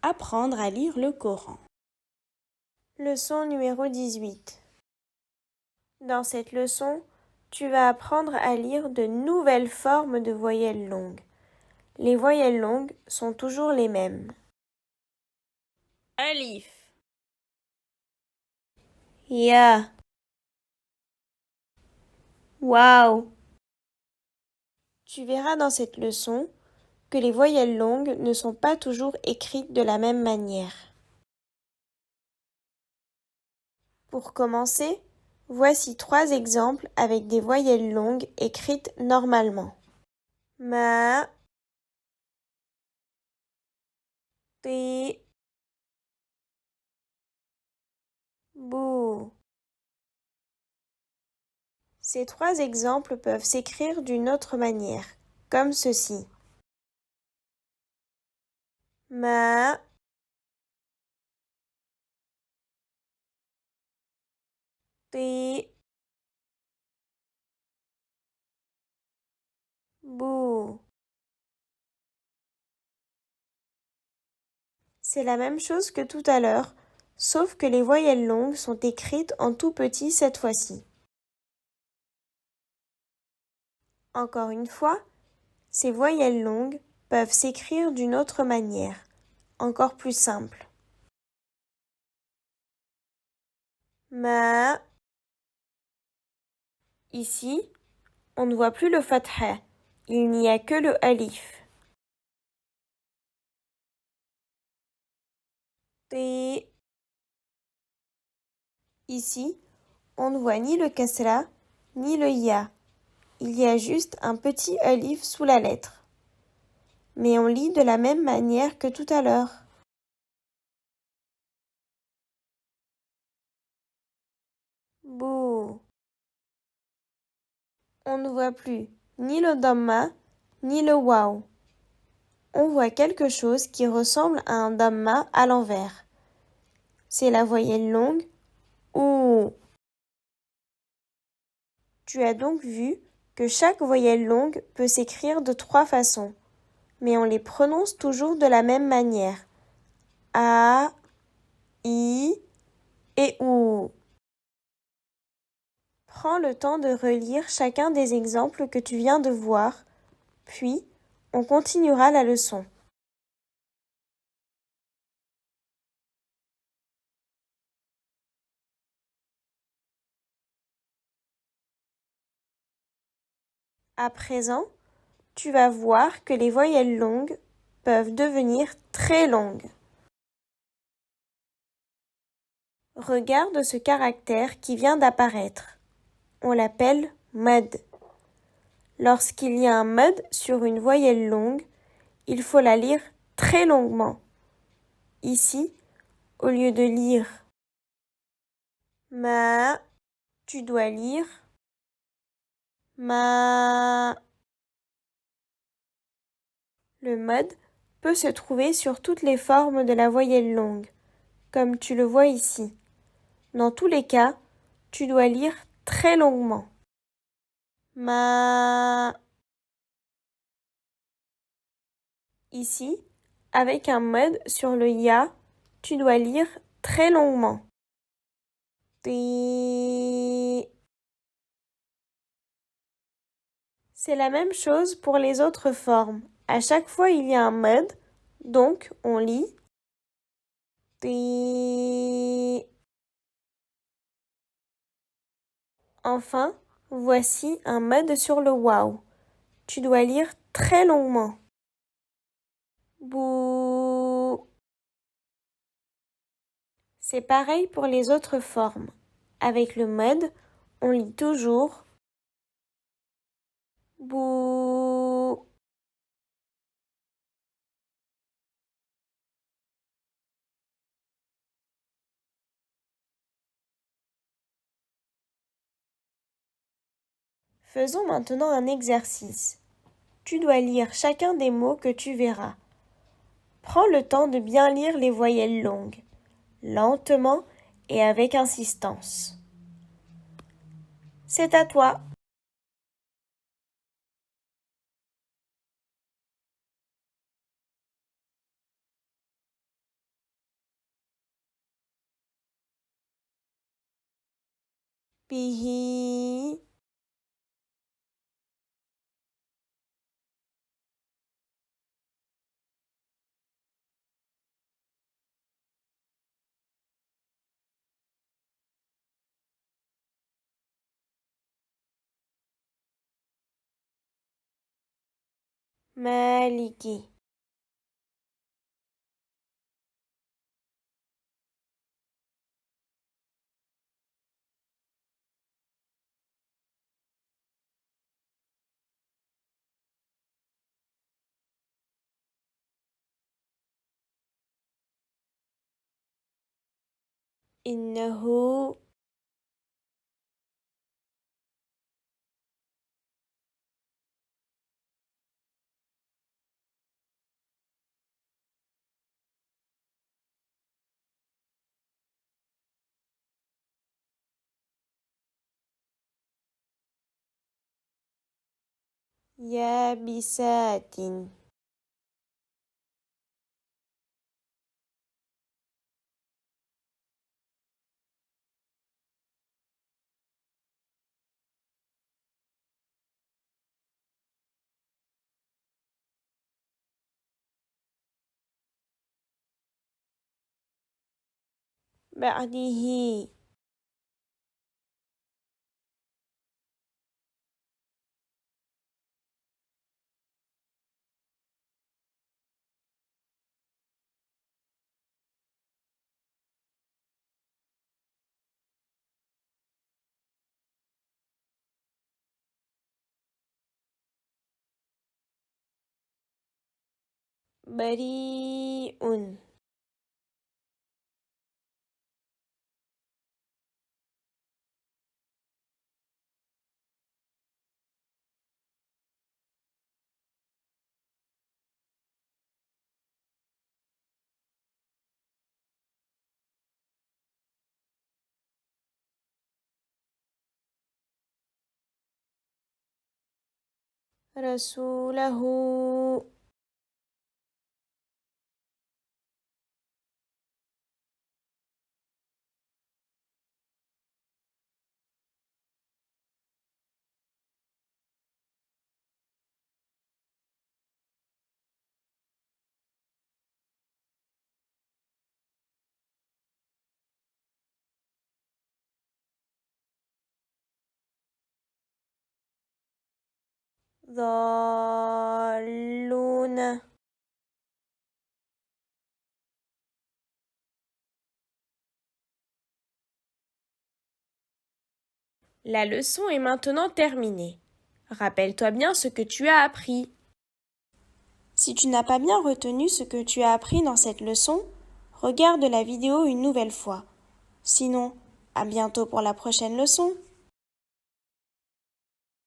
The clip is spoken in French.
Apprendre à lire le Coran. Leçon numéro 18. Dans cette leçon, tu vas apprendre à lire de nouvelles formes de voyelles longues. Les voyelles longues sont toujours les mêmes. Alif, Ya. Waouh. Tu verras dans cette leçon que les voyelles longues ne sont pas toujours écrites de la même manière. Pour commencer, voici 3 exemples avec des voyelles longues écrites normalement. Ma, ti, bou. Ces 3 exemples peuvent s'écrire d'une autre manière, comme ceci. Ma, ti, bou. C'est la même chose que tout à l'heure, sauf que les voyelles longues sont écrites en tout petit cette fois-ci. Encore une fois, ces voyelles longues peuvent s'écrire d'une autre manière, encore plus simple. Ma. Ici, on ne voit plus le fatha, il n'y a que le alif. Ti. Ici, on ne voit ni le kasra, ni le ya. Il y a juste un petit alif sous la lettre. Mais on lit de la même manière que tout à l'heure. Bou. On ne voit plus ni le damma, ni le waw. On voit quelque chose qui ressemble à un damma à l'envers. C'est la voyelle longue ou. Tu as donc vu que chaque voyelle longue peut s'écrire de 3 façons, mais on les prononce toujours de la même manière. A, I et OU. Prends le temps de relire chacun des exemples que tu viens de voir, puis on continuera la leçon. À présent, tu vas voir que les voyelles longues peuvent devenir très longues. Regarde ce caractère qui vient d'apparaître. On l'appelle mad. Lorsqu'il y a un mad sur une voyelle longue, il faut la lire très longuement. Ici, au lieu de lire ma, tu dois lire ma. Le mad peut se trouver sur toutes les formes de la voyelle longue, comme tu le vois ici. Dans tous les cas, tu dois lire très longuement. Ma. Ici, avec un mad sur le ya, tu dois lire très longuement. Ti. C'est la même chose pour les autres formes. À chaque fois, il y a un mad, donc on lit ti. Enfin, voici un mad sur le waw. Tu dois lire très longuement. Bou. C'est pareil pour les autres formes. Avec le mad, on lit toujours bou. Faisons maintenant un exercice. Tu dois lire chacun des mots que tu verras. Prends le temps de bien lire les voyelles longues, lentement et avec insistance. C'est à toi. به مالك إنه يابسات بعده بريء رسوله ضالون La leçon est maintenant terminée. Rappelle-toi bien ce que tu as appris. Si tu n'as pas bien retenu ce que tu as appris dans cette leçon, regarde la vidéo une nouvelle fois. Sinon, à bientôt pour la prochaine leçon.